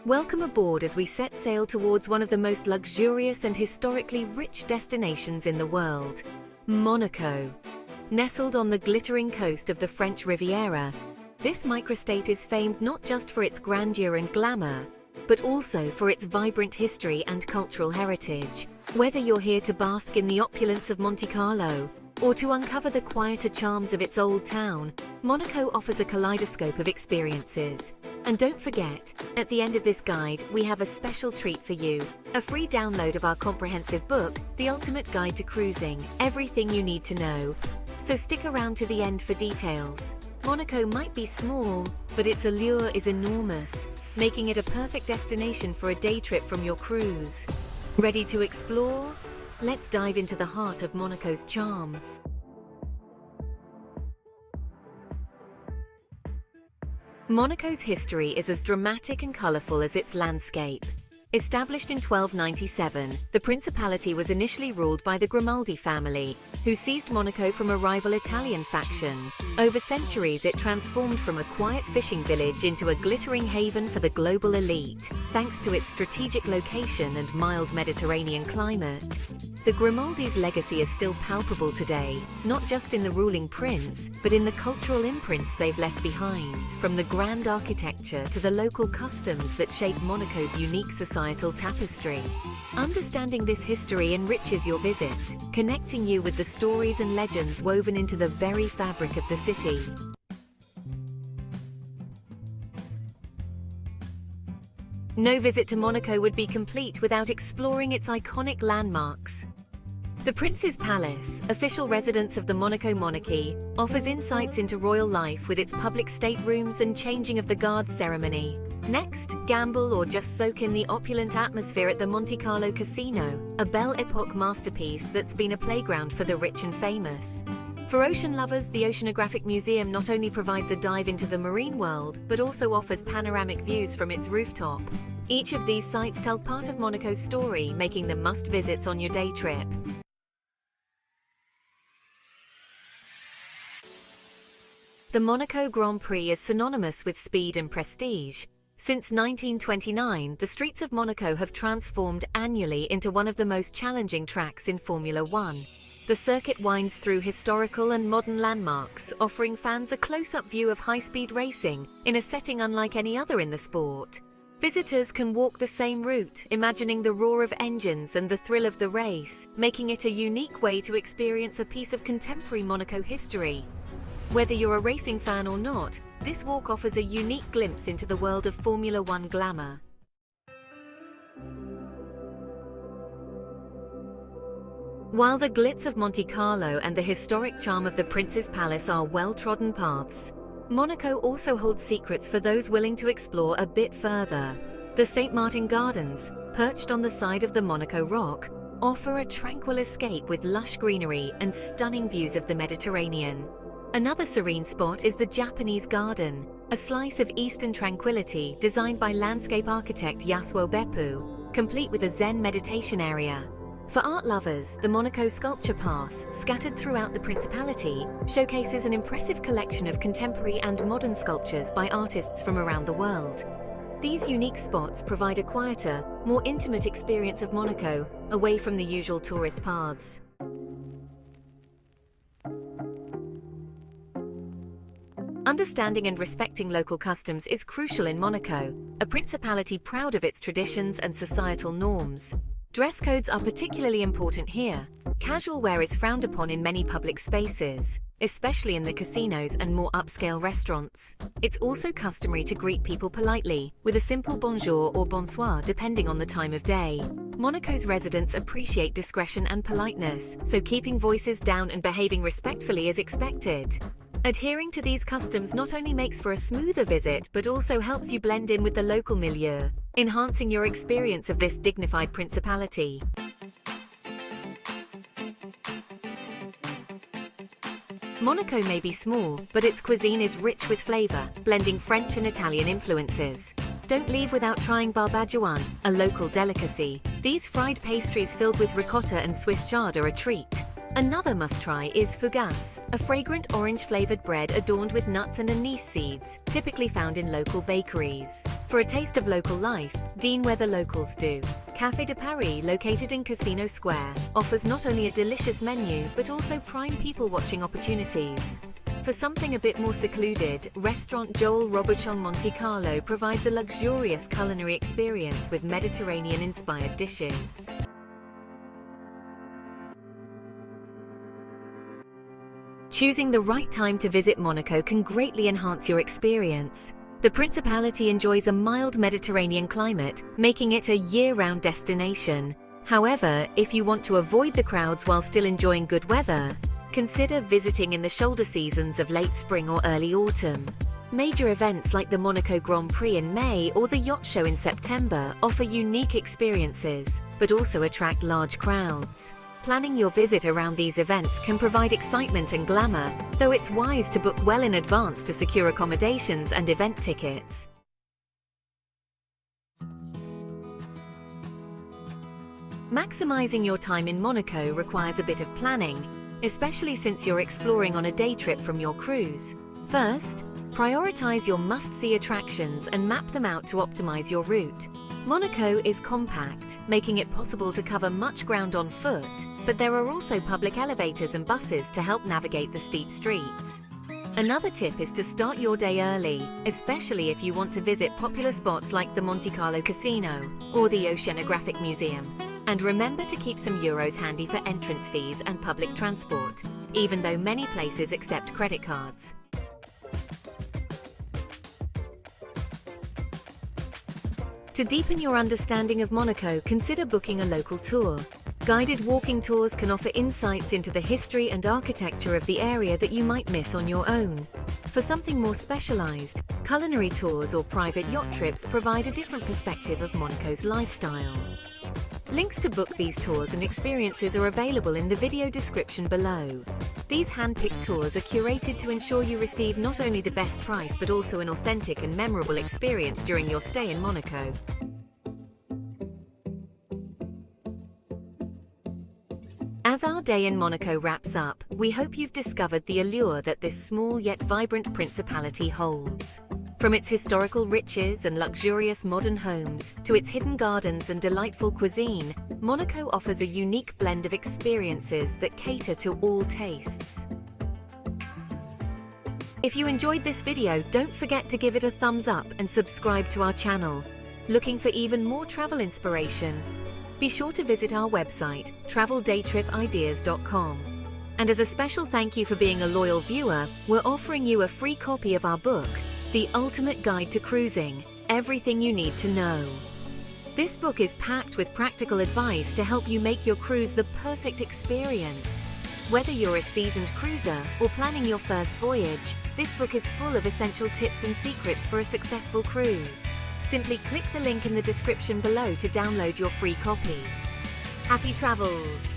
Welcome aboard as we set sail towards one of the most luxurious and historically rich destinations in the world, Monaco. Nestled on the glittering coast of the French Riviera, this microstate is famed not just for its grandeur and glamour, but also for its vibrant history and cultural heritage. Whether you're here to bask in the opulence of Monte Carlo, or to uncover the quieter charms of its old town, Monaco offers a kaleidoscope of experiences. And don't forget, at the end of this guide, we have a special treat for you. A free download of our comprehensive book, The Ultimate Guide to Cruising, Everything You Need to Know. So stick around to the end for details. Monaco might be small, but its allure is enormous, making it a perfect destination for a day trip from your cruise. Ready to explore? Let's dive into the heart of Monaco's charm. Monaco's history is as dramatic and colourful as its landscape. Established in 1297, the principality was initially ruled by the Grimaldi family, who seized Monaco from a rival Italian faction. Over centuries, it transformed from a quiet fishing village into a glittering haven for the global elite, thanks to its strategic location and mild Mediterranean climate. The Grimaldis' legacy is still palpable today, not just in the ruling prince, but in the cultural imprints they've left behind, from the grand architecture to the local customs that shape Monaco's unique societal tapestry. Understanding this history enriches your visit, connecting you with the stories and legends woven into the very fabric of the city. No visit to Monaco would be complete without exploring its iconic landmarks. The Prince's Palace, official residence of the Monaco monarchy, offers insights into royal life with its public staterooms and changing of the guard ceremony. Next, gamble or just soak in the opulent atmosphere at the Monte Carlo Casino, a Belle Epoque masterpiece that's been a playground for the rich and famous. For ocean lovers, the Oceanographic Museum not only provides a dive into the marine world, but also offers panoramic views from its rooftop. Each of these sites tells part of Monaco's story, making them must-visits on your day trip. The Monaco Grand Prix is synonymous with speed and prestige. Since 1929, the streets of Monaco have transformed annually into one of the most challenging tracks in Formula One. The circuit winds through historical and modern landmarks, offering fans a close-up view of high-speed racing in a setting unlike any other in the sport. Visitors can walk the same route, imagining the roar of engines and the thrill of the race, making it a unique way to experience a piece of contemporary Monaco history. Whether you're a racing fan or not, this walk offers a unique glimpse into the world of Formula One glamour. While the glitz of Monte Carlo and the historic charm of the Prince's Palace are well-trodden paths, Monaco also holds secrets for those willing to explore a bit further. The St. Martin Gardens, perched on the side of the Monaco Rock, offer a tranquil escape with lush greenery and stunning views of the Mediterranean. Another serene spot is the Japanese Garden, a slice of Eastern tranquility designed by landscape architect Yasuo Beppu, complete with a Zen meditation area. For art lovers, the Monaco Sculpture Path, scattered throughout the Principality, showcases an impressive collection of contemporary and modern sculptures by artists from around the world. These unique spots provide a quieter, more intimate experience of Monaco, away from the usual tourist paths. Understanding and respecting local customs is crucial in Monaco, a principality proud of its traditions and societal norms. Dress codes are particularly important here. Casual wear is frowned upon in many public spaces, especially in the casinos and more upscale restaurants. It's also customary to greet people politely, with a simple bonjour or bonsoir depending on the time of day. Monaco's residents appreciate discretion and politeness, so keeping voices down and behaving respectfully is expected. Adhering to these customs not only makes for a smoother visit, but also helps you blend in with the local milieu, enhancing your experience of this dignified principality. Monaco may be small, but its cuisine is rich with flavor, blending French and Italian influences. Don't leave without trying barbagiouan, a local delicacy. These fried pastries filled with ricotta and Swiss chard are a treat. Another must-try is fougasse, a fragrant orange-flavored bread adorned with nuts and anise seeds, typically found in local bakeries. For a taste of local life, dine where the locals do. Café de Paris, located in Casino Square, offers not only a delicious menu, but also prime people-watching opportunities. For something a bit more secluded, restaurant Joel Robuchon Monte Carlo provides a luxurious culinary experience with Mediterranean-inspired dishes. Choosing the right time to visit Monaco can greatly enhance your experience. The Principality enjoys a mild Mediterranean climate, making it a year-round destination. However, if you want to avoid the crowds while still enjoying good weather, consider visiting in the shoulder seasons of late spring or early autumn. Major events like the Monaco Grand Prix in May or the yacht show in September offer unique experiences, but also attract large crowds. Planning your visit around these events can provide excitement and glamour, though it's wise to book well in advance to secure accommodations and event tickets. Maximizing your time in Monaco requires a bit of planning, especially since you're exploring on a day trip from your cruise. First, prioritize your must-see attractions and map them out to optimize your route. Monaco is compact, making it possible to cover much ground on foot, but there are also public elevators and buses to help navigate the steep streets. Another tip is to start your day early, especially if you want to visit popular spots like the Monte Carlo Casino or the Oceanographic Museum. And remember to keep some euros handy for entrance fees and public transport, even though many places accept credit cards. To deepen your understanding of Monaco, consider booking a local tour. Guided walking tours can offer insights into the history and architecture of the area that you might miss on your own. For something more specialized, culinary tours or private yacht trips provide a different perspective of Monaco's lifestyle. Links to book these tours and experiences are available in the video description below. These hand-picked tours are curated to ensure you receive not only the best price but also an authentic and memorable experience during your stay in Monaco. As our day in Monaco wraps up, we hope you've discovered the allure that this small yet vibrant principality holds. From its historical riches and luxurious modern homes to its hidden gardens and delightful cuisine, Monaco offers a unique blend of experiences that cater to all tastes. If you enjoyed this video, don't forget to give it a thumbs up and subscribe to our channel. Looking for even more travel inspiration? Be sure to visit our website, traveldaytripideas.com. And as a special thank you for being a loyal viewer, we're offering you a free copy of our book, The Ultimate Guide to Cruising, Everything You Need to Know. This book is packed with practical advice to help you make your cruise the perfect experience. Whether you're a seasoned cruiser or planning your first voyage, this book is full of essential tips and secrets for a successful cruise. Simply click the link in the description below to download your free copy. Happy travels!